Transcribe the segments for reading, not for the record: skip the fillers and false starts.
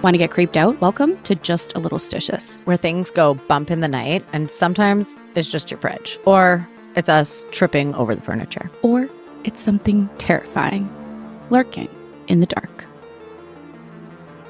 Want to get creeped out? Welcome to Just a Little Stitious, where things go bump in the night and sometimes it's just your fridge. Or it's us tripping over the furniture. or it's something terrifying lurking in the dark.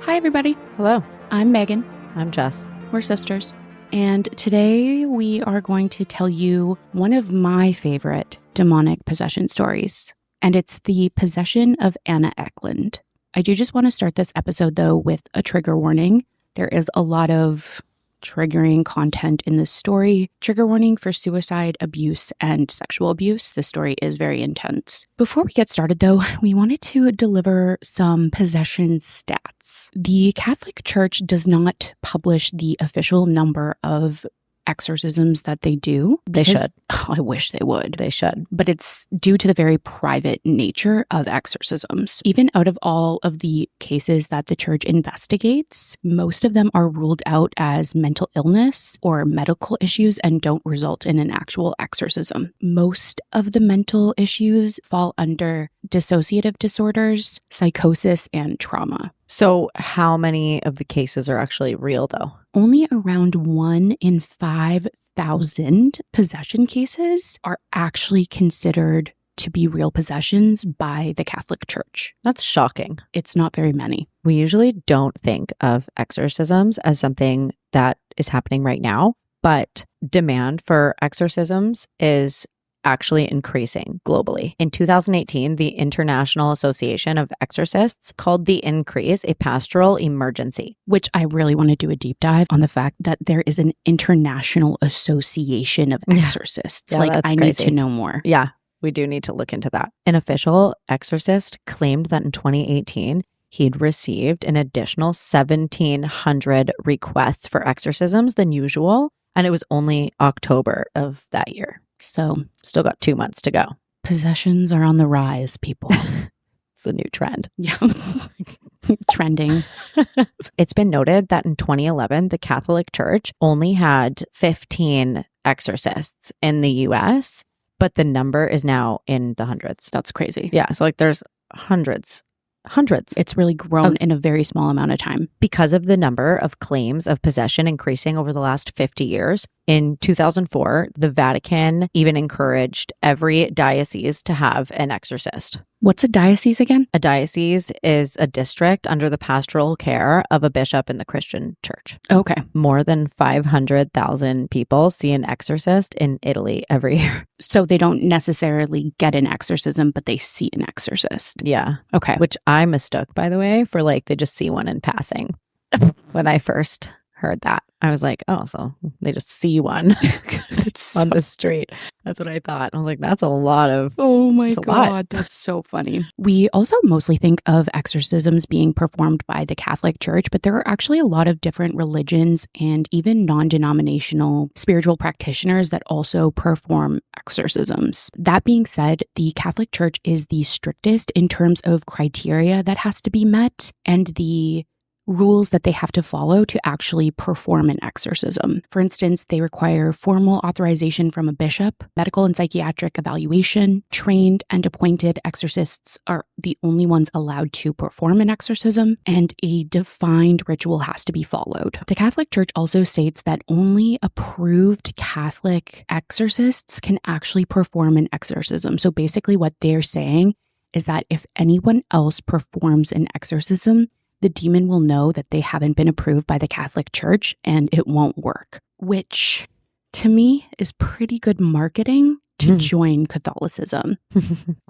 Hi, everybody. Hello, I'm Megan. I'm Jess. We're sisters. And today we are going to tell you one of my favorite demonic possession stories. And it's the possession of Anna Ecklund. I do just want to start this episode, though, with a trigger warning. There is a lot of triggering content in this story. Trigger warning for suicide, abuse, and sexual abuse. This story is very intense. Before we get started, though, we wanted to deliver some possession stats. The Catholic Church does not publish the official number of exorcisms that they do. They should. Oh, I wish they would. They should. But it's due to the very private nature of exorcisms. Even out of all of the cases that the church investigates, most of them are ruled out as mental illness or medical issues and don't result in an actual exorcism. Most of the mental issues fall under dissociative disorders, psychosis, and trauma. So how many of the cases are actually real, though? Only around 1 in 5,000 possession cases are actually considered to be real possessions by the Catholic Church. That's shocking. It's not very many. We usually don't think of exorcisms as something that is happening right now, but demand for exorcisms is actually increasing globally. In 2018, the International Association of Exorcists called the increase a pastoral emergency. Which I really want to do a deep dive on the fact that there is an international association of exorcists. Yeah, that's I crazy. need to know more. Yeah, we do need to look into that. An official exorcist claimed that in 2018, he'd received an additional 1,700 requests for exorcisms than usual, and it was only October of that year. So Still got 2 months to go. possessions are on the rise, people. It's the new trend. Yeah. Trending. It's been noted that in 2011, the Catholic Church only had 15 exorcists in the US, but the number is now in the hundreds. That's crazy. Yeah, so there's hundreds. It's really grown in a very small amount of time. Because of the number of claims of possession increasing over the last 50 years, in 2004, the Vatican even encouraged every diocese to have an exorcist. What's a diocese again? A diocese is a district under the pastoral care of a bishop in the Christian church. Okay. More than 500,000 people see an exorcist in Italy every year. So they don't necessarily get an exorcism, but they see an exorcist. Yeah. Okay. Which I mistook, by the way, for they just see one in passing. When I first heard that, I was like, oh, so they just see one on the street. That's what I thought. I was like, that's a lot of... Oh my It's a lot. God, that's so funny. We also mostly think of exorcisms being performed by the Catholic Church, but there are actually a lot of different religions and even non-denominational spiritual practitioners that also perform exorcisms. That being said, the Catholic Church is the strictest in terms of criteria that has to be met and the rules that they have to follow to actually perform an exorcism. For instance, they require formal authorization from a bishop, medical and psychiatric evaluation. Trained and appointed exorcists are the only ones allowed to perform an exorcism, and a defined ritual has to be followed. The Catholic Church also states that only approved Catholic exorcists can actually perform an exorcism. So basically what they're saying is that if anyone else performs an exorcism, the demon will know that they haven't been approved by the Catholic Church and it won't work, which to me is pretty good marketing to join Catholicism.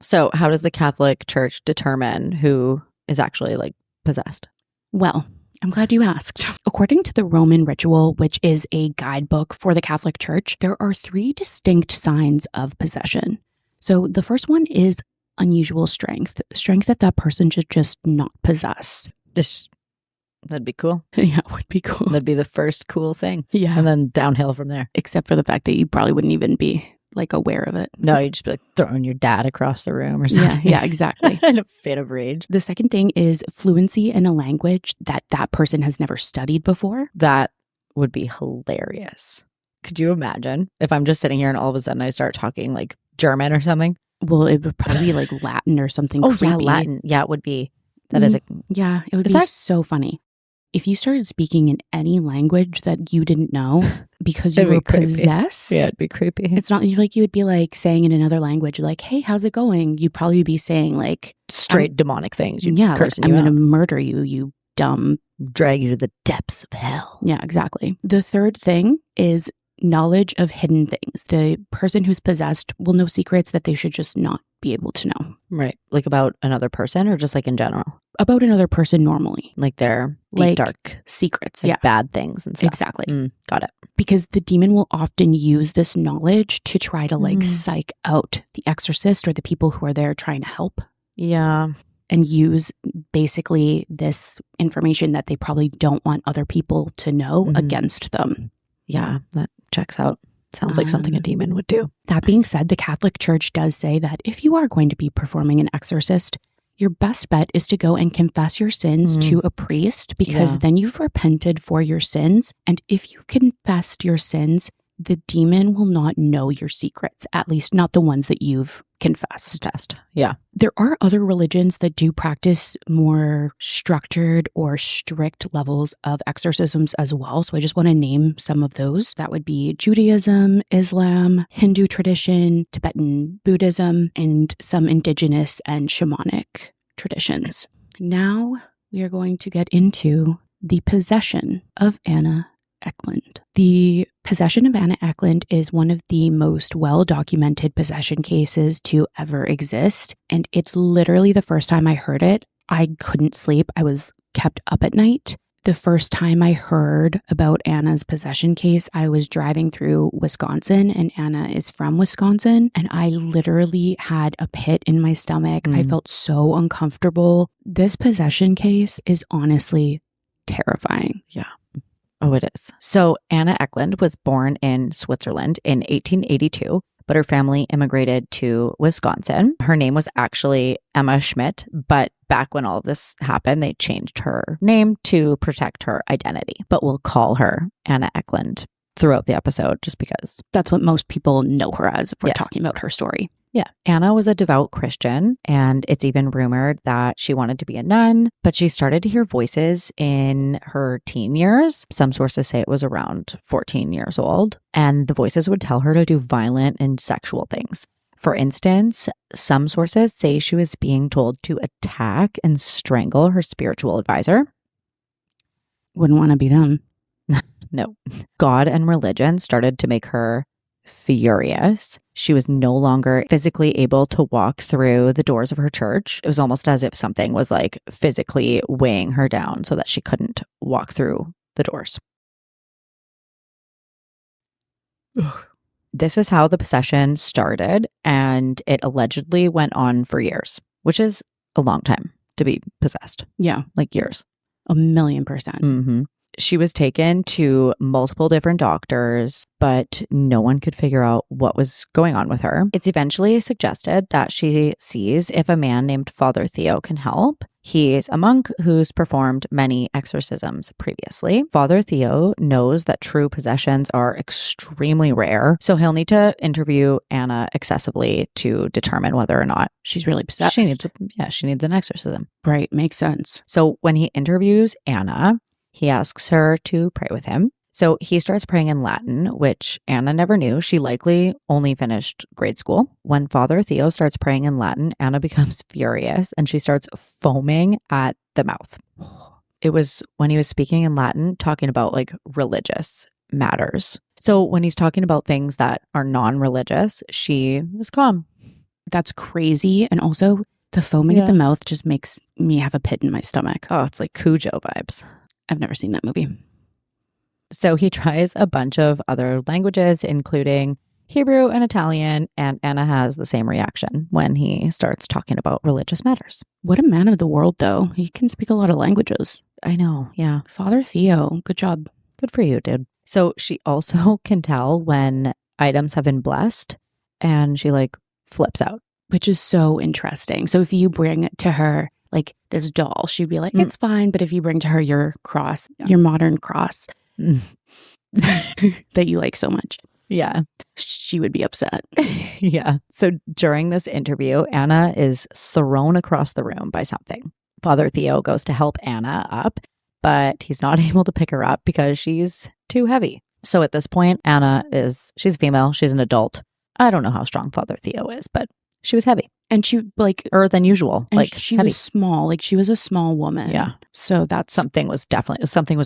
So how does the Catholic Church determine who is actually possessed? Well, I'm glad you asked. According to the Roman Ritual, which is a guidebook for the Catholic Church, there are 3 distinct signs of possession. So the first one is unusual strength that person should just not possess. That'd be cool. Yeah, it would be cool. That'd be the first cool thing. Yeah. And then downhill from there. Except for the fact that you probably wouldn't even be aware of it. No, you'd just be throwing your dad across the room or something. Yeah, exactly. In a fit of rage. The second thing is fluency in a language that person has never studied before. That would be hilarious. Could you imagine if I'm just sitting here and all of a sudden I start talking German or something? Well, it would probably be Latin or something creepy. Yeah, Latin. Yeah, it would be. That is yeah, it would be so funny. if you started speaking in any language that you didn't know because you It'd be were creepy. possessed, Yeah, it'd be creepy. it's not like you would be like saying in another language, like, hey, how's it going? You'd probably be saying like Straight demonic things. yeah, like, Cursing I'm you going to out. murder you, you dumb. Drag you to the depths of hell. Yeah, exactly. The third thing is knowledge of hidden things. The person who's possessed will know secrets that they should just not be able to know. Right. Like about another person or just like in general? About another person normally. Like their deep, Like dark secrets. like Yeah, bad things and stuff. exactly. Got it. Because the demon will often use this knowledge to try to like Mhm. psych out the exorcist or the people who are there trying to help, Yeah. and use basically this information that they probably don't want other people to know Mhm. against them. Yeah. That checks out. Sounds like something a demon would do. That being said, the Catholic Church does say that if you are going to be performing an exorcist, your best bet is to go and confess your sins to a priest, because Yeah. then you've repented for your sins. And if you've confessed your sins, the demon will not know your secrets, at least not the ones that you've confessed. Test. Yeah. There are other religions that do practice more structured or strict levels of exorcisms as well. So I just want to name some of those. That would be Judaism, Islam, Hindu tradition, Tibetan Buddhism, and some indigenous and shamanic traditions. Now we are going to get into the possession of Anna Ecklund. The possession of Anna Ecklund is one of the most well-documented possession cases to ever exist. And it literally, the first time I heard it, I couldn't sleep. I was kept up at night. The first time I heard about Anna's possession case, I was driving through Wisconsin, and Anna is from Wisconsin, and I literally had a pit in my stomach. I felt so uncomfortable. This possession case is honestly terrifying. Yeah. Oh, it is. So Anna Ecklund was born in Switzerland in 1882, but her family immigrated to Wisconsin. Her name was actually Emma Schmidt, but back when all of this happened, they changed her name to protect her identity. But we'll call her Anna Ecklund throughout the episode just because. That's what most people know her as if we're Yeah. talking about her story. Yeah. Anna was a devout Christian, and it's even rumored that she wanted to be a nun, but she started to hear voices in her teen years. Some sources say it was around 14 years old, and the voices would tell her to do violent and sexual things. For instance, some sources say she was being told to attack and strangle her spiritual advisor. Wouldn't want to be them. No. God and religion started to make her furious. She was no longer physically able to walk through the doors of her church. It was almost as if something was like physically weighing her down so that she couldn't walk through the doors. Ugh. This is how the possession started, and it allegedly went on for years, which is a long time to be possessed. Yeah, Like years. 1,000,000%. Mm-hmm. She was taken to multiple different doctors, but no one could figure out what was going on with her. It's eventually suggested that she sees if a man named Father Theo can help. He's a monk who's performed many exorcisms previously. Father Theo knows that true possessions are extremely rare, so he'll need to interview Anna excessively to determine whether or not She's really possessed. she needs an exorcism. Right, makes sense. So when he interviews Anna, he asks her to pray with him. So he starts praying in Latin, which Anna never knew. She likely only finished grade school. When Father Theo starts praying in Latin, Anna becomes furious and she starts foaming at the mouth. It was when he was speaking in Latin, talking about like religious matters. So when he's talking about things that are non-religious, she is calm. That's crazy. And also, the foaming at the mouth just makes me have a pit in my stomach. Oh, it's like Cujo vibes. I've never seen that movie. So he tries a bunch of other languages, including Hebrew and Italian, and Anna has the same reaction when he starts talking about religious matters. What a man of the world, though. He can speak a lot of languages. I know, yeah. Father Theo, good job. Good for you, dude. So she also can tell when items have been blessed, and she like flips out. Which is so interesting. So if you bring to her like this doll, she'd be like, it's fine. But if you bring to her your cross, your modern cross that you like so much, Yeah. she would be upset. Yeah. So during this interview, Anna is thrown across the room by something. Father Theo goes to help Anna up, but he's not able to pick her up because she's too heavy. So at this point, she's female, she's an adult. I don't know how strong Father Theo is, but she was heavy. And she than usual. And she heavy. Was small. She was a small woman. Yeah. So that's something was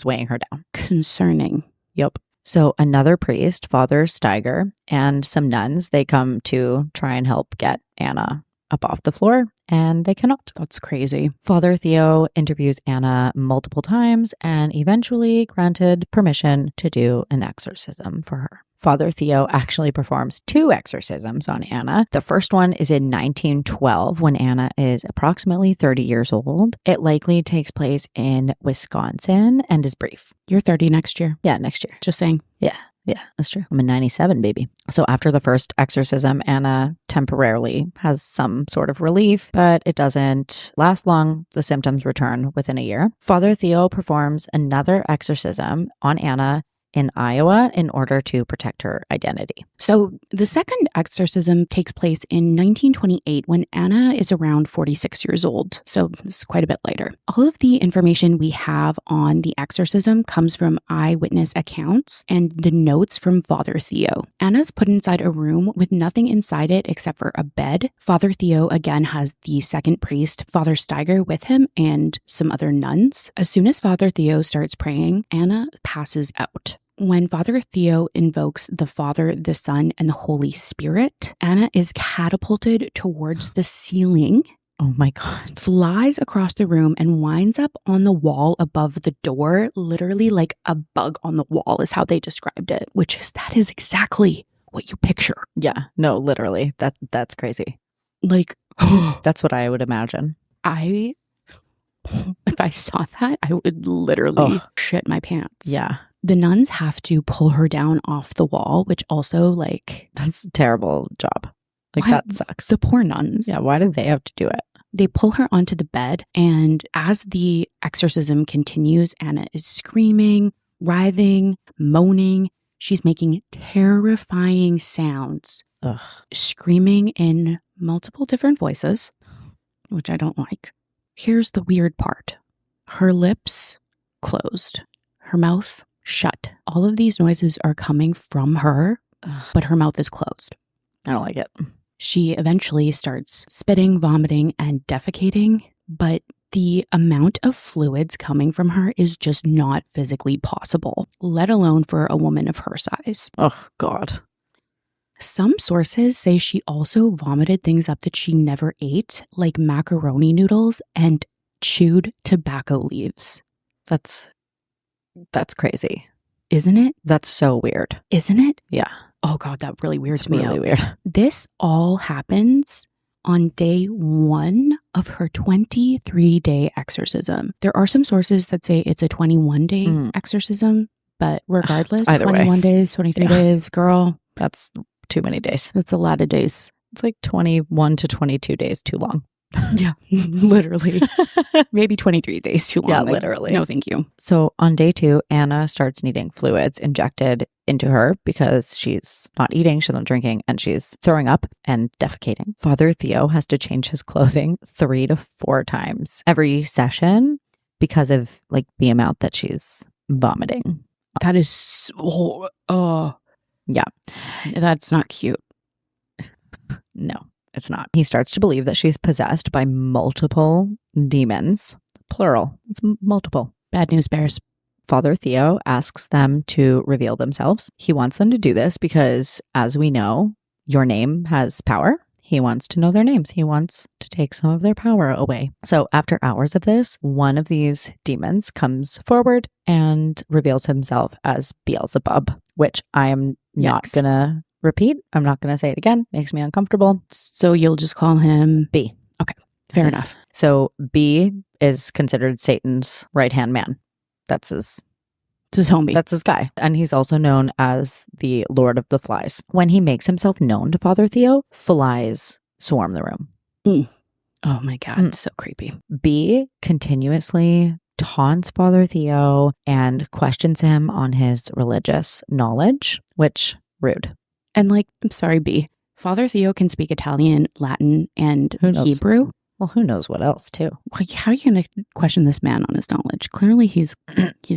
weighing her down. Concerning. Yep. So another priest, Father Steiger, and some nuns, they come to try and help get Anna up off the floor, and they cannot. That's crazy. Father Theo interviews Anna multiple times and eventually granted permission to do an exorcism for her. Father Theo actually performs 2 exorcisms on Anna. The first one is in 1912 when Anna is approximately 30 years old. It likely takes place in Wisconsin and is brief. You're 30 next year. Yeah, next year. Just saying. Yeah, that's true. I'm a 97, baby. So after the first exorcism, Anna temporarily has some sort of relief, but it doesn't last long. The symptoms return within a year. Father Theo performs another exorcism on Anna in Iowa in order to protect her identity. So the second exorcism takes place in 1928 when Anna is around 46 years old. So this is quite a bit later. All of the information we have on the exorcism comes from eyewitness accounts and the notes from Father Theo. Anna's put inside a room with nothing inside it except for a bed. Father Theo again has the second priest, Father Steiger, with him and some other nuns. As soon as Father Theo starts praying, Anna passes out. When Father Theo invokes the Father, the Son, and the Holy Spirit, Anna is catapulted towards the ceiling. Oh my God. Flies across the room and winds up on the wall above the door, literally like a bug on the wall is how they described it, that is exactly what you picture. Yeah, no, literally. That's crazy. That's what I would imagine. If I saw that, I would literally shit my pants. Yeah. The nuns have to pull her down off the wall, which also that's a terrible job. That sucks. The poor nuns. Yeah, why did they have to do it? They pull her onto the bed, and as the exorcism continues, Anna is screaming, writhing, moaning. She's making terrifying sounds. Ugh. Screaming in multiple different voices, which I don't like. Here's the weird part. Her lips closed. Her mouth shut. All of these noises are coming from her, but her mouth is closed. I don't like it. She eventually starts spitting, vomiting, and defecating, but the amount of fluids coming from her is just not physically possible, let alone for a woman of her size. Oh, God. Some sources say she also vomited things up that she never ate, like macaroni noodles and chewed tobacco leaves. That's crazy. Isn't it? That's so weird. Isn't it? Yeah. Oh God, that really weirds me really out. Weird. This all happens on day 1 of her 23-day exorcism. There are some sources that say it's a 21-day exorcism, but regardless, 21 days, 23 days, girl. That's too many days. That's a lot of days. It's 21 to 22 days too long. Yeah, literally. Maybe 23 days too long. Yeah, literally. No, thank you. So on day 2, Anna starts needing fluids injected into her because she's not eating, she's not drinking, and she's throwing up and defecating. Father Theo has to change his clothing 3 to 4 times every session because of the amount that she's vomiting. That is yeah. That's not cute. No. It's not. He starts to believe that she's possessed by multiple demons. Plural. It's multiple. Bad news bears. Father Theo asks them to reveal themselves. He wants them to do this because, as we know, your name has power. He wants to know their names. He wants to take some of their power away. So after hours of this, one of these demons comes forward and reveals himself as Beelzebub, which I am not going to repeat. I'm not going to say it again. Makes me uncomfortable. So you'll just call him B. Okay. Fair enough. So B is considered Satan's right-hand man. That's his homie. That's his guy. And he's also known as the Lord of the Flies. When he makes himself known to Father Theo, flies swarm the room. Oh my God. So creepy. B continuously taunts Father Theo and questions him on his religious knowledge, which rude. And I'm sorry, B. Father Theo can speak Italian, Latin, and Hebrew. Well, who knows what else, too? How are you going to question this man on his knowledge? Clearly, he's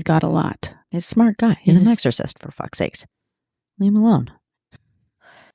got a lot. He's a smart guy. He's an exorcist, for fuck's sakes. Leave him alone.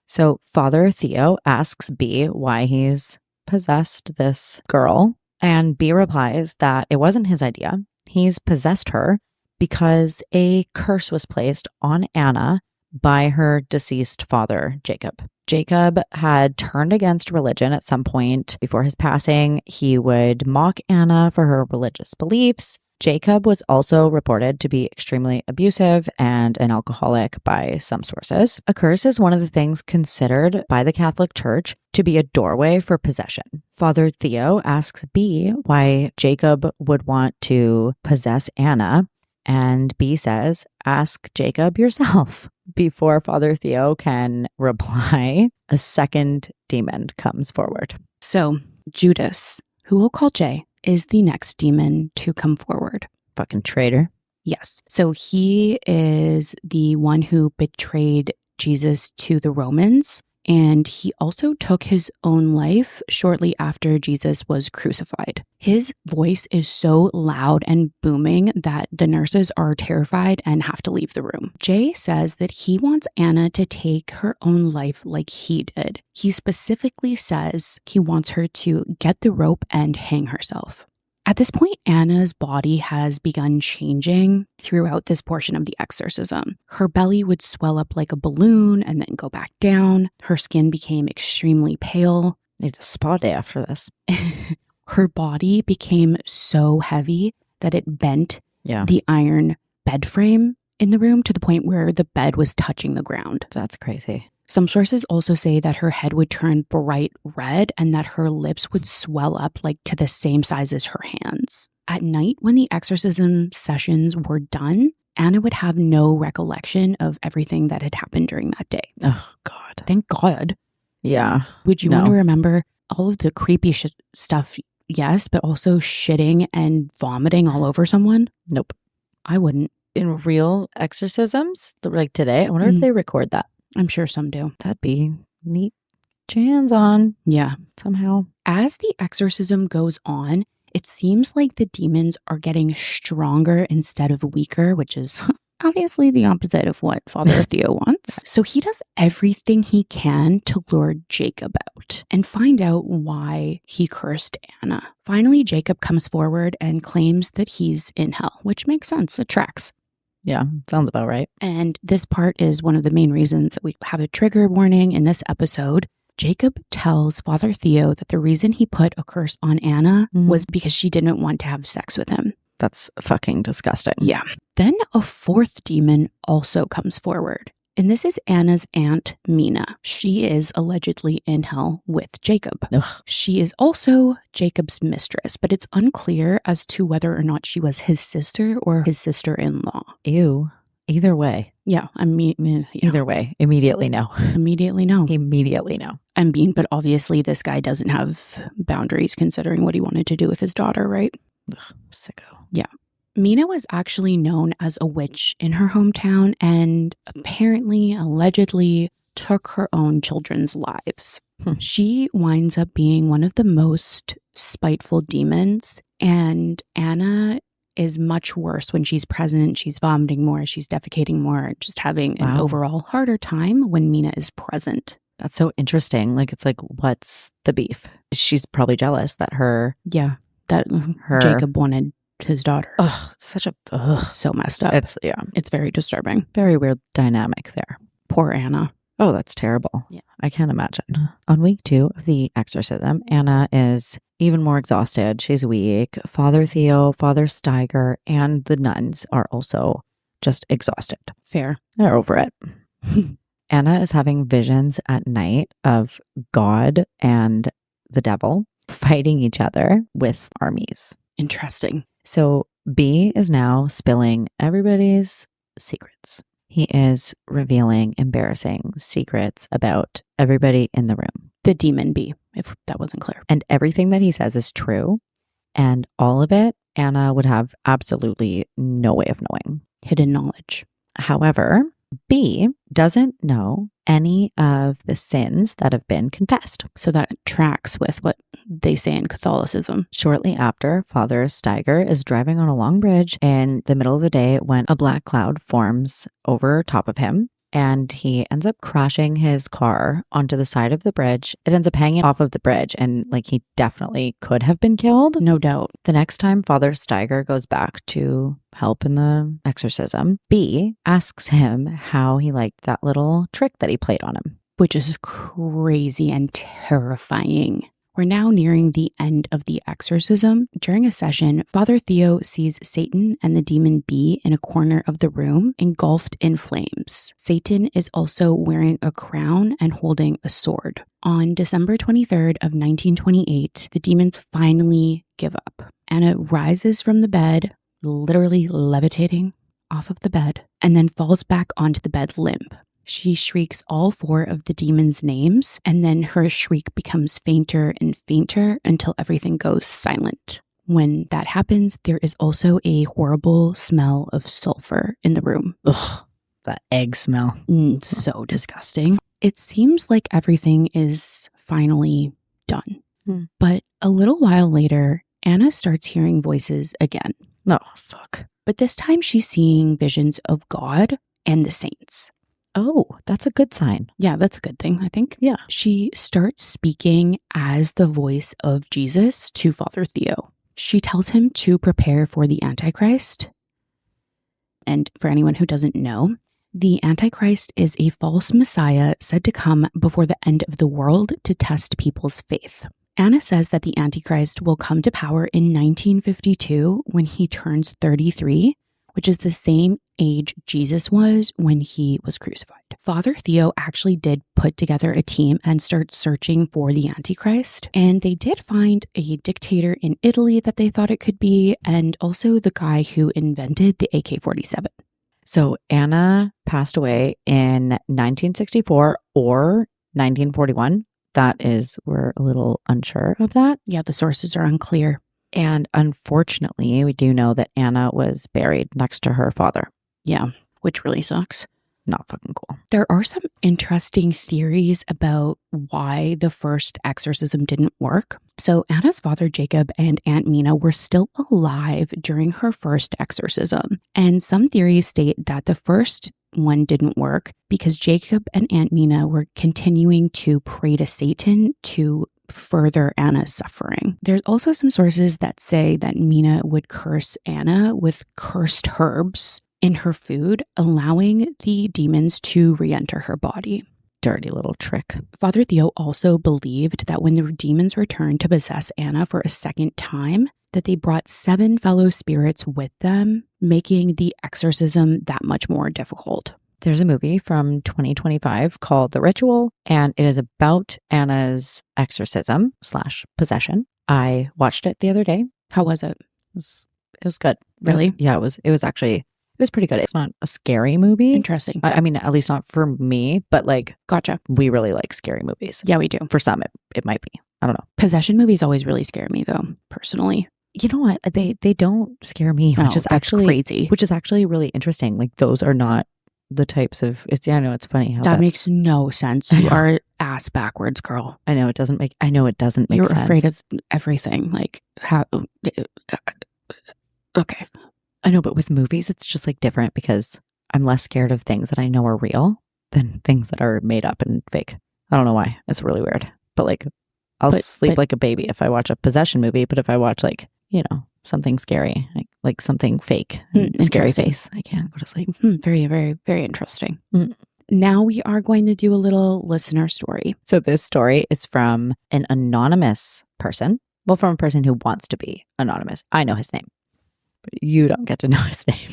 So Father Theo asks B why he's possessed this girl, and B replies that it wasn't his idea. He's possessed her because a curse was placed on Anna by her deceased father, Jacob. Jacob had turned against religion at some point before his passing. He would mock Anna for her religious beliefs. Jacob was also reported to be extremely abusive and an alcoholic by some sources. A curse is one of the things considered by the Catholic Church to be a doorway for possession. Father Theo asks B why Jacob would want to possess Anna, and B says, ask Jacob yourself. Before Father Theo can reply, a second demon comes forward. So Judas, who we'll call J, is the next demon to come forward. Fucking traitor. Yes. So he is the one who betrayed Jesus to the Romans, and he also took his own life shortly after Jesus was crucified. His voice is so loud and booming that the nurses are terrified and have to leave the room. Jay says that he wants Anna to take her own life like he did. He specifically says he wants her to get the rope and hang herself. At this point, Anna's body has begun changing throughout this portion of the exorcism. Her belly would swell up like a balloon and then go back down. Her skin became extremely pale. Needs a spa day after this. Her body became so heavy that it bent the iron bed frame in the room to the point where the bed was touching the ground. That's crazy. Some sources also say that her head would turn bright red and that her lips would swell up like to the same size as her hands. At night, when the exorcism sessions were done, Anna would have no recollection of everything that had happened during that day. Oh, God. Thank God. Yeah. Would you want to remember all of the creepy stuff? Yes, but also shitting and vomiting all over someone? Nope. I wouldn't. In real exorcisms, like today, I wonder if they record that. I'm sure some do. That'd be neat. Get your hands on. Yeah. Somehow. As the exorcism goes on, it seems like the demons are getting stronger instead of weaker, which is obviously the opposite of what Father Theo wants. So he does everything he can to lure Jacob out and find out why he cursed Anna. Finally, Jacob comes forward and claims that he's in hell, which makes sense. It tracks. Yeah, sounds about right. And this part is one of the main reasons that we have a trigger warning in this episode. Jacob tells Father Theo that the reason he put a curse on Anna was because she didn't want to have sex with him. That's fucking disgusting. Yeah. Then a fourth demon also comes forward. And this is Anna's aunt, Mina. She is allegedly in hell with Jacob. Ugh. She is also Jacob's mistress, but it's unclear as to whether or not she was his sister or his sister-in-law. Ew. Either way. Yeah, I mean, yeah. Either way. Immediately no. Immediately no. Immediately no. I mean, but obviously this guy doesn't have boundaries considering what he wanted to do with his daughter, right? Ugh, sicko. Yeah. Mina was actually known as a witch in her hometown and apparently, allegedly, took her own children's lives. She winds up being one of the most spiteful demons, and Anna is much worse when she's present. She's vomiting more, she's defecating more, just having an overall harder time when Mina is present. That's so interesting. Like, it's like, what's the beef? She's probably jealous that her Jacob wanted his daughter. Oh, such a so messed up. It's very disturbing. Very weird dynamic there. Poor Anna. Oh, that's terrible. Yeah. I can't imagine. On week 2 of the exorcism, Anna is even more exhausted. She's weak. Father Theo, Father Steiger, and the nuns are also just exhausted. Fair. They're over it. Anna is having visions at night of God and the devil fighting each other with armies. Interesting. So B is now spilling everybody's secrets. He is revealing embarrassing secrets about everybody in the room. The demon B, if that wasn't clear. And everything that he says is true. And all of it, Anna would have absolutely no way of knowing. Hidden knowledge. However, B doesn't know any of the sins that have been confessed. So that tracks with what they say in Catholicism. Shortly after, Father Steiger is driving on a long bridge in the middle of the day when a black cloud forms over top of him, and he ends up crashing his car onto the side of the bridge. It ends up hanging off of the bridge, and like he definitely could have been killed. No doubt. The next time Father Steiger goes back to help in the exorcism, B asks him how he liked that little trick that he played on him. Which is crazy and terrifying. We're now nearing the end of the exorcism. During a session, Father Theo sees Satan and the demon B in a corner of the room, engulfed in flames. Satan is also wearing a crown and holding a sword. On December 23rd of 1928, the demons finally give up. Anna rises from the bed, literally levitating off of the bed, and then falls back onto the bed limp. She shrieks all 4 of the demons' names, and then her shriek becomes fainter and fainter until everything goes silent. When that happens, there is also a horrible smell of sulfur in the room. Ugh, that egg smell. So disgusting. It seems like everything is finally done. But a little while later, Anna starts hearing voices again. Oh, fuck. But this time she's seeing visions of God and the saints. Oh, that's a good sign. Yeah, that's a good thing, I think. Yeah. She starts speaking as the voice of Jesus to Father Theo. She tells him to prepare for the Antichrist. And for anyone who doesn't know, the Antichrist is a false messiah said to come before the end of the world to test people's faith. Anna says that the Antichrist will come to power in 1952 when he turns 33, which is the same age Jesus was when he was crucified. Father Theo actually did put together a team and start searching for the Antichrist, and they did find a dictator in Italy that they thought it could be, and also the guy who invented the AK-47. So Anna passed away in 1964 or 1941. We're a little unsure of that. Yeah, the sources are unclear. And unfortunately, we do know that Anna was buried next to her father. Yeah, which really sucks. Not fucking cool. There are some interesting theories about why the first exorcism didn't work. So Anna's father, Jacob, and Aunt Mina were still alive during her first exorcism. And some theories state that the first one didn't work because Jacob and Aunt Mina were continuing to pray to Satan to further Anna's suffering. There's also some sources that say that Mina would curse Anna with cursed herbs in her food, allowing the demons to re-enter her body. Dirty little trick. Father Theo also believed that when the demons returned to possess Anna for a second time, that they brought 7 fellow spirits with them, making the exorcism that much more difficult. There's a movie from 2025 called The Ritual, and it is about Anna's exorcism / possession. I watched it the other day. How was it? It was good. Really? It was pretty good. It's not a scary movie. Interesting. I mean, at least not for me, but like, Gotcha. We really like scary movies. Yeah, we do. For some, it might be. I don't know. Possession movies always really scare me, though, personally. You know what? They don't scare me, which is actually crazy. Which is actually really interesting. Like, those are not the types of, I know it's funny how that makes no sense. You are ass backwards, girl. I know it doesn't make sense. You're afraid of everything. Like, how, okay. I know, but with movies, it's just like different because I'm less scared of things that I know are real than things that are made up and fake. I don't know why. It's really weird. But like, I'll sleep like a baby if I watch a possession movie. But if I watch like, something scary, like something fake, scary face, I can't go to sleep. Very, very, very interesting. Now we are going to do a little listener story. So this story is from an anonymous person. Well, from a person who wants to be anonymous. I know his name, but you don't get to know his name.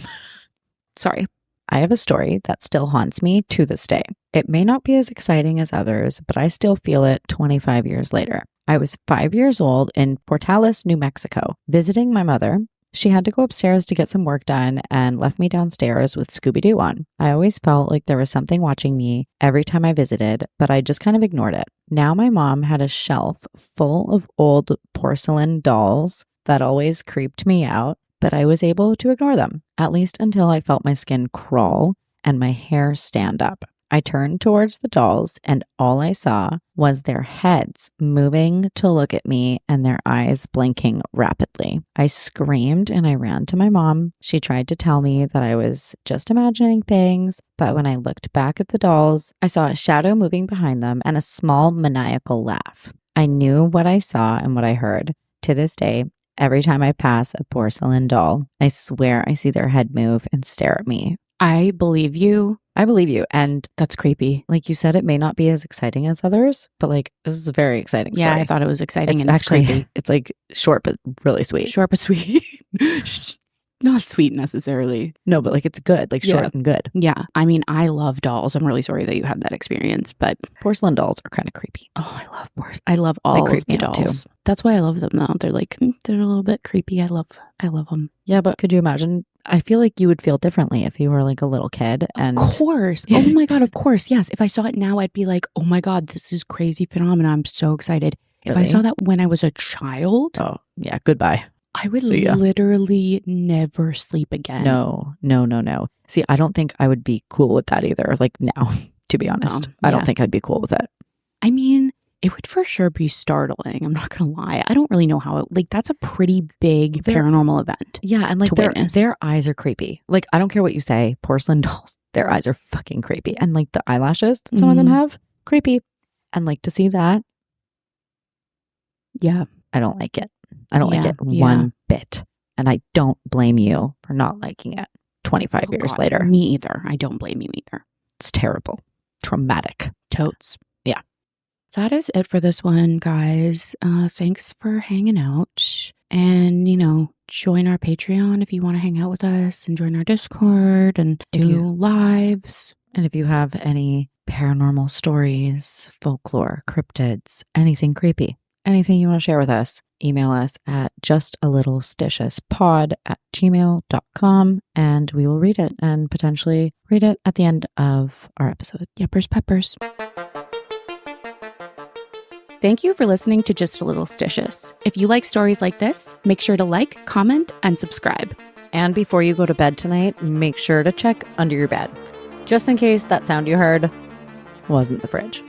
Sorry. I have a story that still haunts me to this day. It may not be as exciting as others, but I still feel it 25 years later. I was 5 years old in Portales, New Mexico, visiting my mother. She had to go upstairs to get some work done and left me downstairs with Scooby-Doo on. I always felt like there was something watching me every time I visited, but I just kind of ignored it. Now my mom had a shelf full of old porcelain dolls that always creeped me out, but I was able to ignore them, at least until I felt my skin crawl and my hair stand up. I turned towards the dolls and all I saw was their heads moving to look at me and their eyes blinking rapidly. I screamed and I ran to my mom. She tried to tell me that I was just imagining things, but when I looked back at the dolls, I saw a shadow moving behind them and a small maniacal laugh. I knew what I saw and what I heard. To this day, every time I pass a porcelain doll, I swear I see their head move and stare at me. I believe you. I believe you. And That's creepy. like you said, it may not be as exciting as others, but like this is a very exciting story. Yeah, I thought it was exciting and actually, it's creepy. it's like short but really sweet. Short but sweet. Not sweet necessarily. No, but like it's good, like short and good. Yeah. I mean, I love dolls. I'm really sorry that you had that experience, but Porcelain dolls are kind of creepy. oh, I love I love all of the dolls. Too. That's why I love them though. They're like, they're a little bit creepy. I love them. Yeah, but could you imagine? I feel like you would feel differently if you were like a little kid. And of course. Oh my God, of course. Yes. If I saw it now, I'd be like, oh my God, this is crazy phenomenon. I'm so excited. If I saw that when I was a child. Oh, yeah. Goodbye. I would literally never sleep again. No. See, I don't think I would be cool with that either. Like now, to be honest, I don't think I'd be cool with it. I mean, it would for sure be startling. I'm not going to lie. I don't really know how that's a pretty big paranormal event. Yeah. And like their eyes are creepy. Like, I don't care what you say. Porcelain dolls, their eyes are fucking creepy. And like the eyelashes that some of them have, creepy. And like to see that. Yeah. I don't like it. I don't like it one bit. And I don't blame you for not liking it 25 years later. Me either. I don't blame you either. It's terrible. Traumatic. Totes. Yeah. So that is it for this one, guys. Thanks for hanging out. And, join our Patreon if you want to hang out with us and join our Discord and do lives. And if you have any paranormal stories, folklore, cryptids, anything creepy, anything you want to share with us, email us at justalittlestitiouspod@gmail.com and we will read it and potentially read it at the end of our episode. Yuppers peppers. Thank you for listening to Just a Little Stitious. If you like stories like this, make sure to like, comment, and subscribe. And before you go to bed tonight, make sure to check under your bed, just in case that sound you heard wasn't the fridge.